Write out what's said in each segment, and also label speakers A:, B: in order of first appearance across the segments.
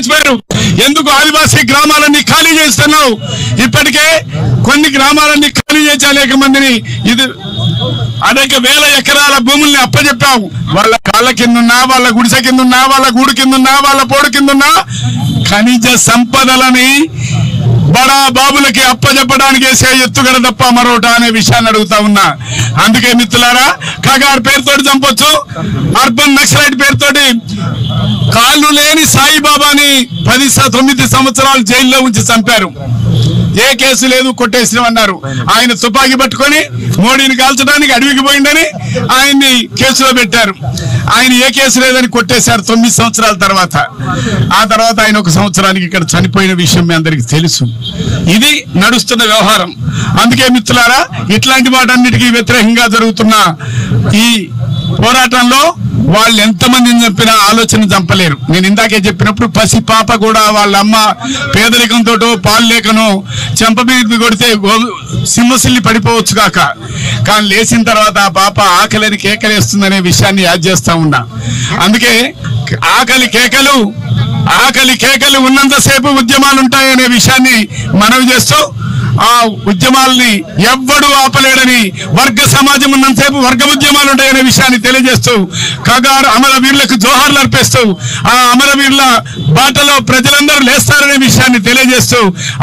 A: చచ్చిపోయారు. ఎందుకు ఆదివాసీ గ్రామాలన్నీ ఖాళీ చేస్తున్నావు? ఇప్పటికే కొన్ని గ్రామాలన్నీ ఖాళీ చేసి అనేక మందిని అనేక వేల ఎకరాల భూముల్ని అప్పచెప్పావు. వాళ్ళ కాళ్ళ కిందున్నా, వాళ్ళ గుడిసె కిందున్నా, వాళ్ళ గూడు కిందున్నా, వాళ్ళ పోడు కిందున్నా ఖనిజ సంపదలని బడా బాబులకి అప్పచెప్పడానికి వేసే ఎత్తుగడ తప్ప మరోట అనే విషయాన్ని అడుగుతా ఉన్నా. అందుకే మిత్రులారా, కగార్ పేరుతోటి చంపొచ్చు, అర్బన్ నక్సలైట్ పేరుతోటి కాళ్ళు లేని సాయిబాబాని 9 సంవత్సరాలు జైల్లో ఉంచి చంపారు. ఏ కేసు లేదు, కొట్టేసినామన్నారు. ఆయన తుపాకీ పట్టుకొని మోడీని కాల్చడానికి అడవికి పోయిందని ఆయన్ని కేసులో పెట్టారు. ఆయన ఏ కేసు లేదని కొట్టేశారు 9 సంవత్సరాల తర్వాత. ఆ తర్వాత ఆయన 1 సంవత్సరానికి ఇక్కడ చనిపోయిన విషయం మీ అందరికీ తెలుసు. ఇది నడుస్తున్న వ్యవహారం. అందుకే మిత్రులారా, ఇట్లాంటి వాటన్నిటికీ వ్యతిరేకంగా జరుగుతున్న ఈ పోరాటంలో వాళ్ళు ఎంతమందిని చంపినా ఆలోచన చంపలేరు. నేను ఇందాకే చెప్పినప్పుడు పసి పాప కూడా వాళ్ళ అమ్మ పేదరికంతో పాలు లేకనో చెంప మీద కొడితే సింహసిల్లి పడిపోవచ్చు కాక, కానీ లేచిన తర్వాత ఆ పాప ఆకలిని కేకలేస్తుందనే విషయాన్ని యాద్ చేస్తా ఉన్నా. అందుకే ఆకలి కేకలు ఉన్నంతసేపు ఉద్యమాలు ఉంటాయనే విషయాన్ని మనవి చేస్తూ, ఆ ఉద్యమాలని ఎవ్వడూ ఆపలేడని, వర్గ సమాజం ఉన్నంతసేపు వర్గ ఉద్యమాలు ఉంటాయనే విషయాన్ని తెలియజేస్తూ, కగార్ అమరవీరులకు జోహార్లు అర్పిస్తూ, ఆ అమరవీరుల బాటలో ప్రజలందరూ లేస్తారనే విషయాన్ని తెలియజేస్తూ,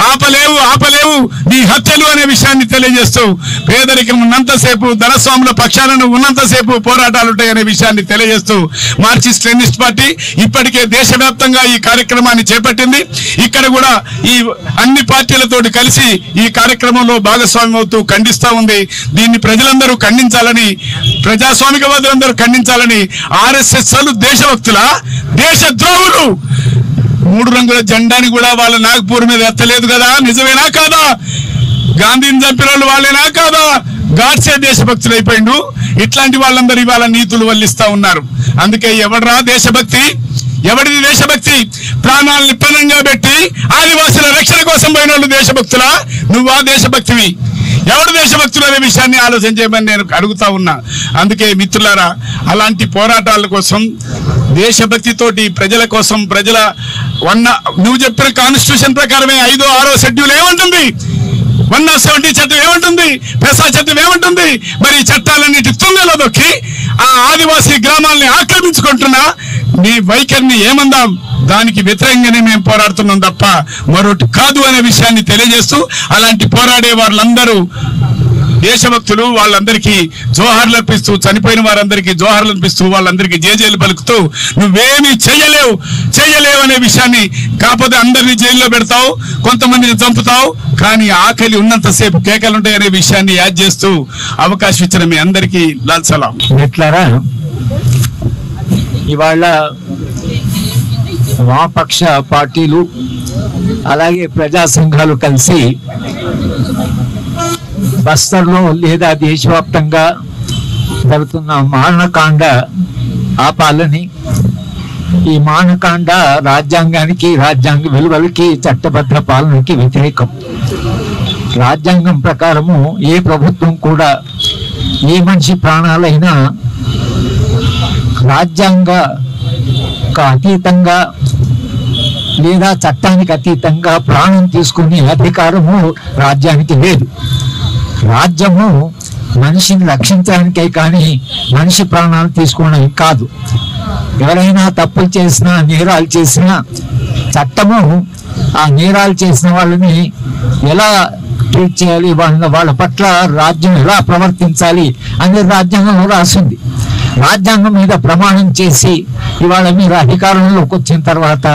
A: ఆపలేవు నీ హత్యలు అనే విషయాన్ని తెలియజేస్తూ, పేదరికం ఉన్నంతసేపు, ధనస్వాముల పక్షాలను ఉన్నంతసేపు పోరాటాలు ఉంటాయనే విషయాన్ని తెలియజేస్తూ, మార్క్సిస్ట్ లెనినిస్ట్ పార్టీ ఇప్పటికే దేశవ్యాప్తంగా ఈ కార్యక్రమాన్ని చేపట్టింది. ఇక్కడ కూడా ఈ అన్ని పార్టీలతోటి కలిసి ఈ కార్యక్రమంలో భాగస్వామ్యం అవుతూ ఖండిస్తా ఉంది. దీన్ని ప్రజలందరూ ఖండించాలని, ప్రజాస్వామికవాదులందరూ ఖండించాలని, ఆర్ఎస్ఎస్ దేశభక్తుల దేశద్రోహులు 3 రంగుల జెండాని కూడా వాళ్ళ నాగపూర్ మీద ఎత్తలేదు కదా, నిజమేనా కాదా? గాంధీని చంపిన వాళ్ళు వాళ్ళేనా కాదా? గాడ్సే దేశభక్తులు అయిపోయిండు. ఇట్లాంటి వాళ్ళందరూ ఇవాళ నీతులు వల్లిస్తా ఉన్నారు. అందుకే ఎవడరా దేశభక్తి? ఎవరిది దేశభక్తి? ప్రాణాలని పణంగా పెట్టి ఆదివాసుల రక్షణ కోసం పోయిన వాళ్ళు దేశభక్తులా? నువ్వా దేశభక్తివి? ఎవడు దేశభక్తులు అనే విషయాన్ని ఆలోచన చేయమని నేను అడుగుతా ఉన్నా. అందుకే మిత్రులారా, అలాంటి పోరాటాల కోసం, దేశభక్తితోటి ప్రజల కోసం, నువ్వు చెప్పిన కాన్స్టిట్యూషన్ ప్రకారమే 5వ 6వ షెడ్యూల్ ఏమంటుంది? 170 చట్టం ఏమంటుంది? పెసా చట్టం ఏమంటుంది? మరి చట్టాలన్నిటి తుంగలో దొక్కి ఆ ఆదివాసీ గ్రామాలని ఆక్రమించుకుంటున్నా నీ వైఖరిని ఏమందాం? దానికి వ్యతిరేకంగానే మేము పోరాడుతున్నాం తప్ప మరొకటి కాదు అనే విషయాన్ని తెలియజేస్తూ, అలాంటి పోరాడే వాళ్ళందరూ దేశభక్తులు, వాళ్ళందరికీ జోహార్లు అర్పిస్తూ, చనిపోయిన వారందరికీ జోహార్లు అర్పిస్తూ, వాళ్ళందరికీ జేజేలు పలుకుతూ, నువ్వేమీ చెయ్యలేవు అనే విషయాన్ని, కాకపోతే అందరినీ జైల్లో పెడతావు, కొంతమందిని చంపుతావు, కానీ ఆకలి ఉన్నంతసేపు కేకలుంటాయనే విషయాన్ని యాద్ చేస్తూ అవకాశం ఇచ్చిన మీ అందరికీ లాల్ సలాం.
B: ఎట్లారా ఇవాళ వామపక్ష పార్టీలు అలాగే ప్రజా సంఘాలు కలిసి బస్తర్లో లేదా దేశవ్యాప్తంగా జరుగుతున్న మారణకాండ ఆపాలని, ఈ మారణకాండ రాజ్యాంగానికి, రాజ్యాంగ విలువలకి, చట్టబద్ధ పాలనకి వ్యతిరేకం. రాజ్యాంగం ప్రకారము ఏ ప్రభుత్వం కూడా ఏ మనిషి ప్రాణాలైనా రాజ్యాంగకు అతీతంగా లేదా చట్టానికి అతీతంగా ప్రాణం తీసుకునే అధికారము రాజ్యానికి లేదు. రాజ్యము మనిషిని రక్షించడానికే కానీ మనిషి ప్రాణాలు తీసుకోవడానికి కాదు. ఎవరైనా తప్పులు చేసినా, నేరాలు చేసినా చట్టము ఆ నేరాలు చేసిన వాళ్ళని ఎలా ట్రీట్ చేయాలి, వాళ్ళ పట్ల రాజ్యం ఎలా ప్రవర్తించాలి అనేది రాజ్యాంగంలో రాసింది. రాజ్యాంగం మీద ప్రమాణం చేసి ఇవాళ మీరు అధికారంలోకి వచ్చిన తర్వాత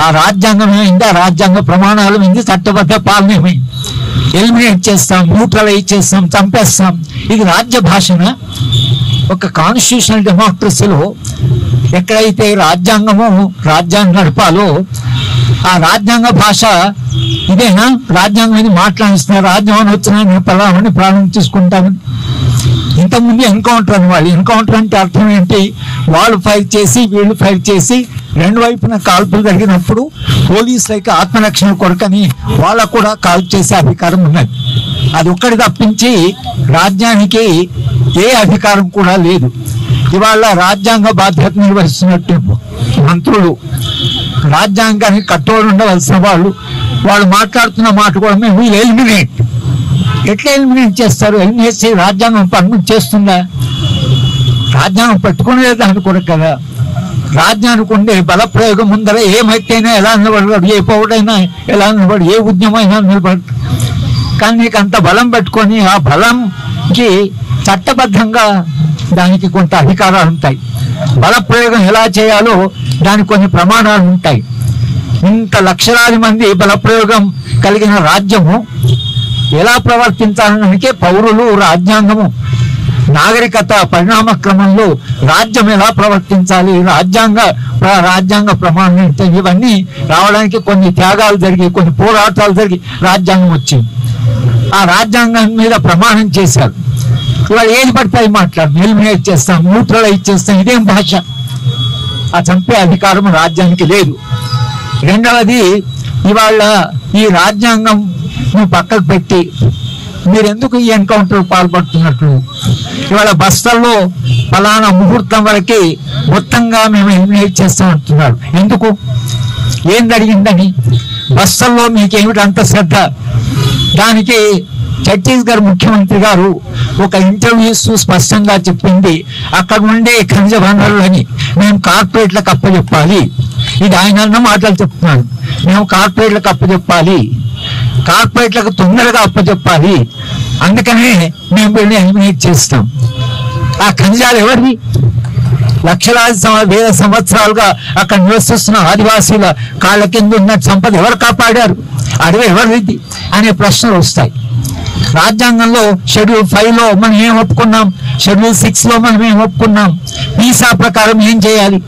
B: ఆ రాజ్యాంగం ఏమైంది? ఆ రాజ్యాంగ ప్రమాణాలు మీద చట్టబద్ధ పాలన ఏమైంది? ఎలిమినేట్ చేస్తాం, న్యూట్రలైజ్ చేస్తాం, చంపేస్తాం. ఇది రాజ్య భాషన? ఒక కాన్స్టిట్యూషనల్ డెమోక్రసీలో ఎక్కడైతే రాజ్యాంగం నడపాలో ఆ రాజ్యాంగ భాష ఇదేనా? రాజ్యాంగం మీద మాట్లాడిస్తున్నారు, రాజ్యాంగం వచ్చినా నేను పలామని ప్రాణం తీసుకుంటామని. ఇంతకుముందు ఎన్కౌంటర్ అని, వాళ్ళు ఎన్కౌంటర్ అంటే అర్థం ఏంటి? వాళ్ళు ఫైర్ చేసి వీళ్ళు ఫైర్ చేసి రెండు వైపున కాల్పులు జరిగినప్పుడు పోలీసులకి ఆత్మరక్షణ కొరకని వాళ్ళకు కూడా కాల్ చేసే అధికారం ఉన్నది. అది ఒక్కటి తప్పించి రాజ్యానికి ఏ అధికారం కూడా లేదు. ఇవాళ రాజ్యాంగ బాధ్యత నిర్వహిస్తున్నట్టు మంత్రులు రాజ్యాంగానికి కట్టుబడి ఉండవలసిన వాళ్ళు మాట్లాడుతున్న మాట కూడా మేము ఎలిమినేట్. ఎట్లా ఎలిమినేట్ చేస్తారు? ఎలిమినేట్ చేసి రాజ్యాంగం పర్మిట్ చేస్తుందా? రాజ్యాంగం పెట్టుకునేది అనుకోరు కదా. రాజ్యానికి ఉండే బల ప్రయోగం ముందర ఏమైతేనే ఎలా నిలబడతాడు, ఏ పౌరుడైనా ఎలా నిలబడు, ఏ ఉద్యమైనా నిలబడు. కానీ నీకు అంత బలం పెట్టుకొని ఆ బలంకి చట్టబద్ధంగా దానికి కొంత అధికారాలు ఉంటాయి. బల ప్రయోగం ఎలా చేయాలో దానికి కొన్ని ప్రమాణాలు ఉంటాయి. ఇంత లక్షలాది మంది బల ప్రయోగం కలిగిన రాజ్యము ఎలా ప్రవర్తించాలనికే పౌరులు, రాజ్యాంగము, నాగరికత పరిణామ క్రమంలో రాజ్యం ఎలా ప్రవర్తించాలి, రాజ్యాంగ ప్రమాణం, ఇవన్నీ రావడానికి కొన్ని త్యాగాలు జరిగి, కొన్ని పోరాటాలు జరిగి రాజ్యాంగం వచ్చింది. ఆ రాజ్యాంగం మీద ప్రమాణం చేశారు. ఇవాళ ఏది పడతాయి మాట్లాడు, ఎలిమినేట్ చేస్తాం, న్యూట్రలైజ్ చేస్తాం. ఇదేం భాష? ఆ చంపే అధికారం రాజ్యానికి లేదు. రెండవది, ఇవాళ ఈ రాజ్యాంగం పక్కకు పెట్టి మీరెందుకు ఈ ఎన్కౌంటర్ పాల్పడుతున్నట్లు? ఇవాళ బస్తల్లో ఫలానా ముహూర్తం వరకు మొత్తంగా మేము ఎలిమినేట్ చేస్తామంటున్నారు. ఎందుకు? ఏం జరిగిందని? బస్తల్లో మీకేమిటి అంత శ్రద్ధ? దానికి ఛత్తీస్గఢ్ ముఖ్యమంత్రి గారు ఒక ఇంటర్వ్యూస్ స్పష్టంగా చెప్పింది, అక్కడ ఉండే ఖనిజ వనరులని మేము కార్పొరేట్లకు అప్పచెప్పాలి. ఇది ఆయన అన్న మాటలు చెప్తున్నాను. మేము కార్పొరేట్లకు అప్పచెప్పాలి, కార్పొరేట్లకు తొందరగా అప్పచెప్పాలి, అందుకనే మేము వీళ్ళని ఎలిమినేట్ చేస్తాం. ఆ ఖనిజాలు ఎవరివి? లక్షలాది వేల సంవత్సరాలుగా అక్కడ నివసిస్తున్న ఆదివాసీల కాళ్ళ కింద ఉన్న సంపద ఎవరు కాపాడారు? అడవి ఎవరిది అనే ప్రశ్నలు వస్తాయి. రాజ్యాంగంలో షెడ్యూల్ 5లో మనం ఏం ఒప్పుకున్నాం, షెడ్యూల్ 6లో మనం ఏం ఒప్పుకున్నాం, వీసా ప్రకారం ఏం చేయాలి?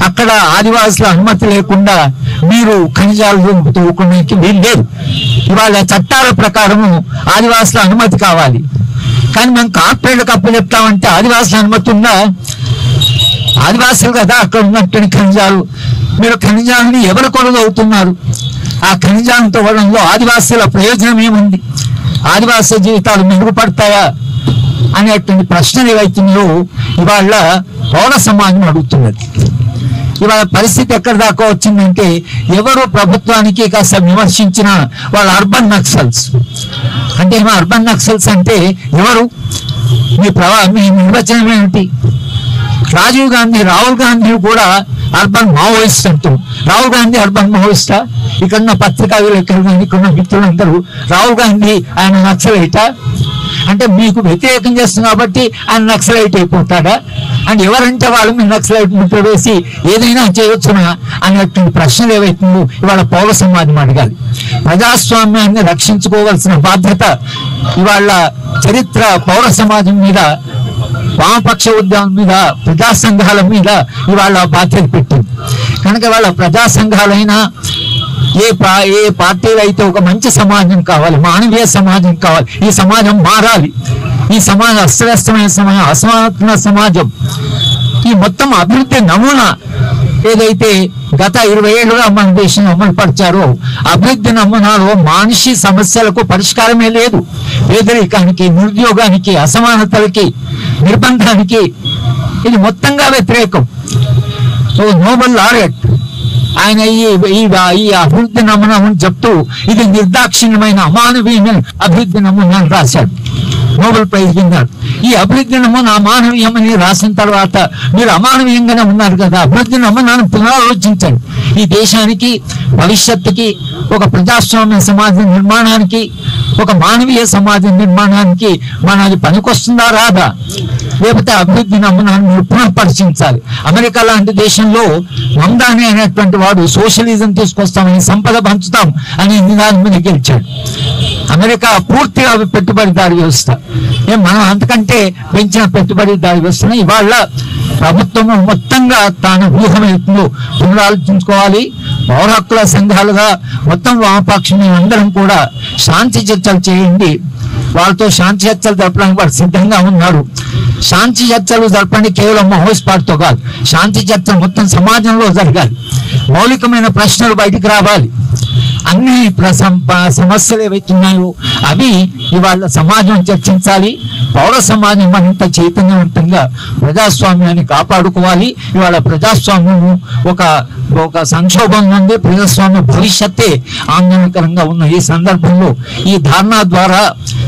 B: అక్కడ ఆదివాసుల అనుమతి లేకుండా మీరు ఖనిజాలు తవ్వుకోవడానికి వీలు లేదు. ఇవాళ చట్టాల ప్రకారము ఆదివాసుల అనుమతి కావాలి. కానీ మేము కార్పొరేట్లకు అప్పచెప్తామంటే ఆదివాసుల అనుమతి ఉందా? ఆదివాసులు కదా అక్కడ ఉన్నటువంటి ఖనిజాలు. మీరు ఖనిజాలని ఎవరు కొనగలుగుతున్నారు? ఆ ఖనిజాలను తవ్వడంలో ఆదివాసుల ప్రయోజనం ఏముంది? ఆదివాసీ జీవితాలు మెరుగుపడతాయా అనేటువంటి ప్రశ్నలు ఏవైతున్నాయో ఇవాళ పౌర సమాజం అడుగుతున్నది. ఇవాళ పరిస్థితి ఎక్కడి దాకా వచ్చిందంటే, ఎవరు ప్రభుత్వానికి కాస్త విమర్శించిన వాళ్ళ అర్బన్ నక్సల్స్. అంటే ఏమో అర్బన్ నక్సల్స్ అంటే ఎవరు? మీ నిర్వచనం ఏమిటి? రాహుల్ గాంధీ కూడా అర్బన్ మావోయిస్ట్ అంటారు. రాహుల్ గాంధీ అర్బన్ మావోయిస్టా? ఇక్కడున్న పత్రికా విలేకరులు, ఇక్కడున్న మిత్రులందరూ రాహుల్ గాంధీ ఆయన నక్సలైటా? అంటే మీకు వ్యతిరేకం చేస్తుంది కాబట్టి ఆయన నక్సలైట్ అయిపోతాడా? అండ్ ఎవరంటే వాళ్ళు మీ నక్సలైట్ ముద్ర వేసి ఏదైనా చేయొచ్చునా అనేటువంటి ప్రశ్నలు ఏవైతుందో ఇవాళ పౌర సమాజం అడగాలి. ప్రజాస్వామ్యాన్ని రక్షించుకోవాల్సిన బాధ్యత ఇవాళ చరిత్ర పౌర సమాజం మీద, వామపక్ష ఉద్యమం మీద, ప్రజా సంఘాల మీద ఇవాళ బాధ్యత పెట్టింది. కనుక వాళ్ళ ప్రజా సంఘాలైనా ఏ పార్టీలు అయితే ఒక మంచి సమాజం కావాలి, మానవీయ సమాజం కావాలి, ఈ సమాజం మారాలి, ఈ సమాజం అస్తవ్యస్తమైన సమాజం, అసమాన సమాజం, ఈ మొత్తం అభివృద్ధి నమూనా ఏదైతే గత 20 ఏళ్ళుగా మన దేశంలో అమలు పరిచారో అభివృద్ధి నమూనాలో మానసి సమస్యలకు పరిష్కారమే లేదు. పేదరికానికి, నిరుద్యోగానికి, అసమానతలకి, నిర్బంధానికి ఇది మొత్తంగా వ్యతిరేకం. నోబెల్ లారెట్ ఆయన ఈ అభివృద్ధి నమూనాను చెప్తూ ఇది నిర్దాక్షిణ్యమైన అమానవీయమైన అభివృద్ధి నమూనాను రాశాడు, నోబెల్ ప్రైజ్ విన్నారు. ఈ అభివృద్ధి నమూనా అమానవీయమని రాసిన తర్వాత మీరు అమానవీయంగానే ఉన్నారు కదా, అభివృద్ధి నమూనాను పునరాలోచించండి. ఈ దేశానికి, భవిష్యత్తుకి, ఒక ప్రజాస్వామ్య సమాజ నిర్మాణానికి, ఒక మానవీయ సమాజ నిర్మాణానికి మనది పనికొస్తుందా రాదా? లేకపోతే అభివృద్ధి నమూనాను మీరు పునఃపరిశీలించాలి. అమెరికా లాంటి దేశంలో మమ్దాని అనేటువంటి వాడు సోషలిజం తీసుకొస్తామని, సంపద పంచుతాం అనే నినాదం మీద గెలిచాడు. అమెరికా పూర్తిగా పెట్టుబడిదారి వ్యవస్థ, మనం అంతకంటే పెంచిన పెట్టుబడిదారి వ్యవస్థను ఇవాళ ప్రభుత్వం మొత్తంగా తాను వ్యూహమవుతుందో పునరాలోచించుకోవాలి. పౌర హక్కుల సంఘాలుగా మొత్తం వామపక్షం అందరం కూడా శాంతి చర్చలు చేయండి. వాళ్ళతో శాంతి చర్చలు జరపడానికి వారు సిద్ధంగా ఉన్నారు. శాంతి చర్చలు జరపండి కేవలం మావోయిస్ట్ పార్టీతో కాదు, శాంతి చర్చలు మొత్తం సమాజంలో జరగాలి. మౌలికమైన ప్రశ్నలు బయటికి రావాలి. అన్ని సమస్యలు ఏవైతున్నాయో అవి ఇవాళ సమాజం చర్చించాలి. పౌర సమాజం అంత చైతన్యవంతంగా ప్రజాస్వామ్యాన్ని కాపాడుకోవాలి. ఇవాళ ప్రజాస్వామ్యము ఒక సంక్షోభం ఉంది, ప్రజాస్వామ్య భవిష్యత్తే ఆందోళనకరంగా ఉన్న ఈ సందర్భంలో ఈ ధర్నా ద్వారా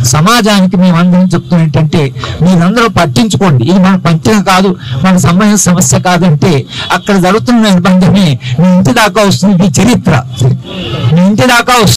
B: సమాజానికి మేము అందరం చెప్తున్నాం ఏంటంటే, మీరందరూ పట్టించుకోండి, ఇది మన పంచన కాదు, మన సమస్య కాదంటే అక్కడ జరుగుతున్న నిర్బంధమే మీ ఇంటి దాకా వస్తుంది. చరిత్ర మీ ఇంటి దాకా వస్తుంది.